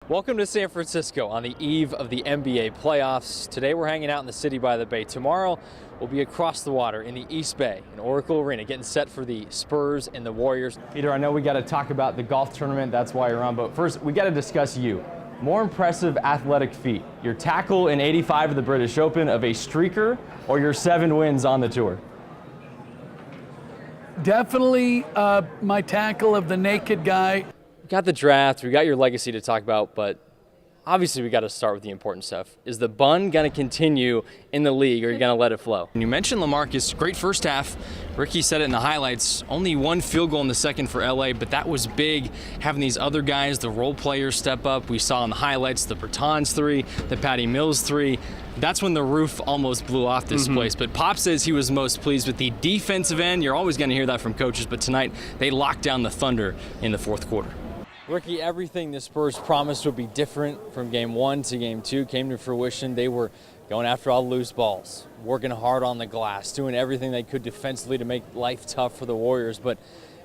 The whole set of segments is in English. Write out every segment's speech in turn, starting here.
Welcome to San Francisco on the eve of the NBA playoffs. Today we're hanging out in the city by the bay. Tomorrow we'll be across the water in the East Bay in Oracle Arena getting set for the Spurs and the Warriors. Peter, I know we got to talk about the golf tournament. That's why you're on. But first, we got to discuss you. More impressive athletic feat, your tackle in 85 of the British Open of a streaker or your 7 wins on the tour? Definitely my tackle of the naked guy. We got the draft, we got your legacy to talk about, but obviously we got to start with the important stuff. Is the bun going to continue in the league, or are you going to let it flow? You mentioned LaMarcus, great first half. Ricky said it in the highlights, only 1 field goal in the second for LA, but that was big, having these other guys, the role players step up. We saw in the highlights the Bertans 3, the Patty Mills 3. That's when the roof almost blew off this place. But Pop says he was most pleased with the defensive end. You're always going to hear that from coaches, but tonight they locked down the Thunder in the fourth quarter. Ricky, everything the Spurs promised would be different from game 1 to game 2 came to fruition. They were going after all the loose balls, working hard on the glass, doing everything they could defensively to make life tough for the Warriors. But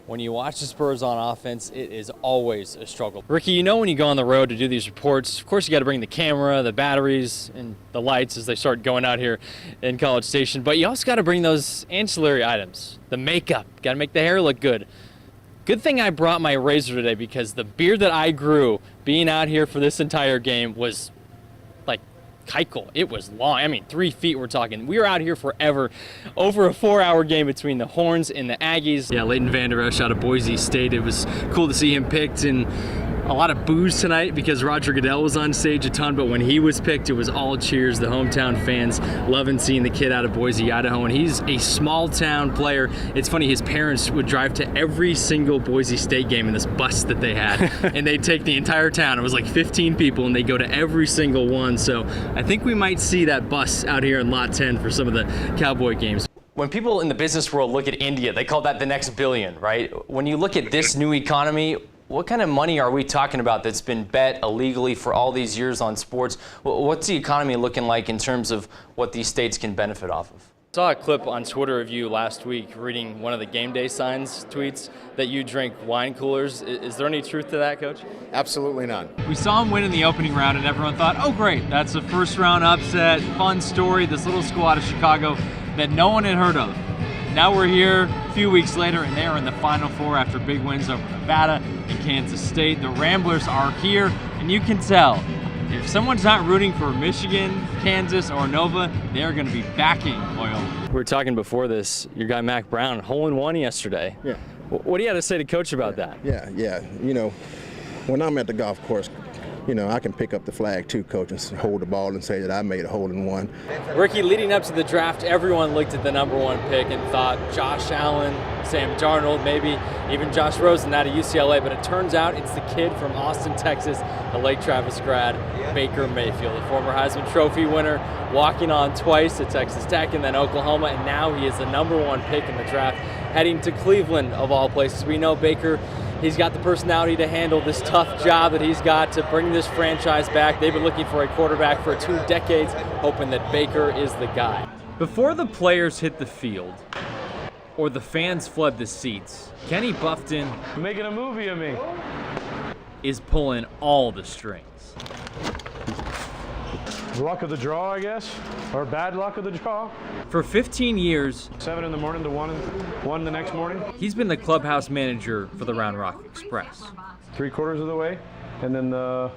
when you watch the Spurs on offense, it is always a struggle. Ricky, you know when you go on the road to do these reports, of course you got to bring the camera, the batteries, and the lights as they start going out here in College Station. But you also got to bring those ancillary items, the makeup, got to make the hair look good. Good thing I brought my razor today, because the beard that I grew being out here for this entire game was like Keuchel. It was long. I mean, 3 feet we're talking. We were out here forever. Over a 4-hour game between the Horns and the Aggies. Yeah, Leighton Vander Esch out of Boise State. It was cool to see him picked, and a lot of boos tonight because Roger Goodell was on stage a ton, but when he was picked, it was all cheers. The hometown fans loving seeing the kid out of Boise, Idaho, and he's a small town player. It's funny, his parents would drive to every single Boise State game in this bus that they had, and they'd take the entire town. It was like 15 people, and they go to every single one. So I think we might see that bus out here in Lot 10 for some of the Cowboy games. When people in the business world look at India, they call that the next billion, right? When you look at this new economy, what kind of money are we talking about that's been bet illegally for all these years on sports? What's the economy looking like in terms of what these states can benefit off of? I saw a clip on Twitter of you last week reading one of the game day signs tweets that you drink wine coolers. Is there any truth to that, Coach? Absolutely none. We saw him win in the opening round, and everyone thought, oh great, that's a first round upset, fun story, this little school out of Chicago that no one had heard of. Now we're here a few weeks later, and they are in the Final Four after big wins over Nevada and Kansas State. The Ramblers are here, and you can tell if someone's not rooting for Michigan, Kansas, or Nova, they're going to be backing Loyola. We were talking before this, your guy Mac Brown, hole-in-one yesterday. Yeah. What do you have to say to Coach about that? Yeah. You know, when I'm at the golf course, you know, I can pick up the flag too, Coach, and hold the ball and say that I made a hole-in-one. Ricky, leading up to the draft, everyone looked at the #1 pick and thought Josh Allen, Sam Darnold, maybe even Josh Rosen out of UCLA, but it turns out it's the kid from Austin, Texas, the Lake Travis grad, Baker Mayfield, the former Heisman Trophy winner, walking on twice at Texas Tech and then Oklahoma, and now he is the #1 pick in the draft, heading to Cleveland of all places. We know Baker, he's got the personality to handle this tough job that he's got to bring this franchise back. They've been looking for a quarterback for 2 decades, hoping that Baker is the guy. Before the players hit the field, or the fans flood the seats, Kenny Buffton Making a movie of me. is pulling all the strings. Luck of the draw, I guess, or bad luck of the draw. For 15 years, 7 in the morning to 1 the next morning. he's been the clubhouse manager for the Round Rock Express, 3/4 of the way, and then we'll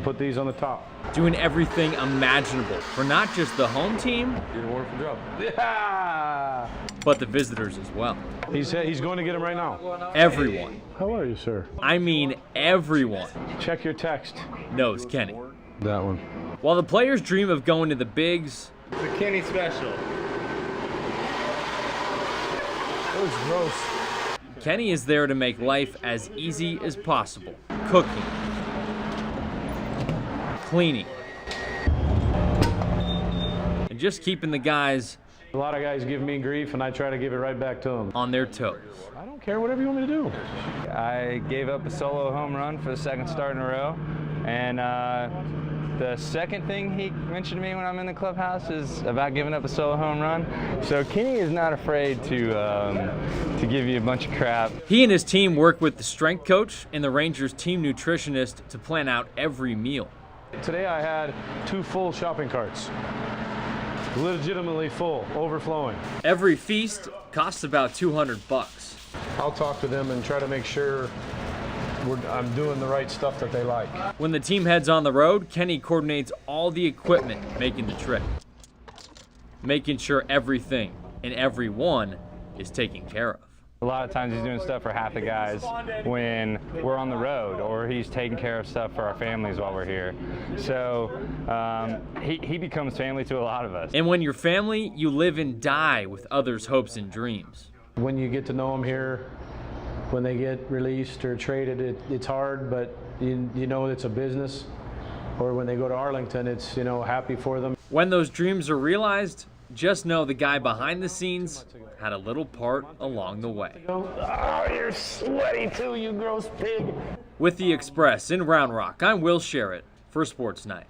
put these on the top. doing everything imaginable for not just the home team, Yeah! but the visitors as well. He's going to get him right now. Everyone, How are you, sir? I mean everyone, Check your text. knows Kenny. That one. While the players dream of going to the bigs, The Kenny Special. That was gross. Kenny is there to make life as easy as possible. Cooking, cleaning, and just keeping the guys A lot of guys give me grief, and I try to give it right back to them. on their toes. I don't care, whatever you want me to do. I gave up a solo home run for the 2nd start in a row, and The second thing he mentioned to me when I'm in the clubhouse is about giving up a solo home run. So Kenny is not afraid to give you a bunch of crap. He and his team work with the strength coach and the Rangers team nutritionist to plan out every meal. Today I had 2 full shopping carts. Legitimately full, overflowing. Every feast costs about $200. I'll talk to them and try to make sure I'm doing the right stuff that they like. When the team heads on the road, Kenny coordinates all the equipment making the trip, making sure everything and everyone is taken care of. A lot of times he's doing stuff for half the guys when we're on the road, or he's taking care of stuff for our families while we're here. So he becomes family to a lot of us. And when you're family, you live and die with others' hopes and dreams. When you get to know them here, when they get released or traded, it's hard, but you know it's a business. Or when they go to Arlington, it's, you know, happy for them. When those dreams are realized, just know the guy behind the scenes had a little part along the way. Oh, you're sweaty too, you gross pig. With the Express in Round Rock, I'm Will Sherratt for Sports Night.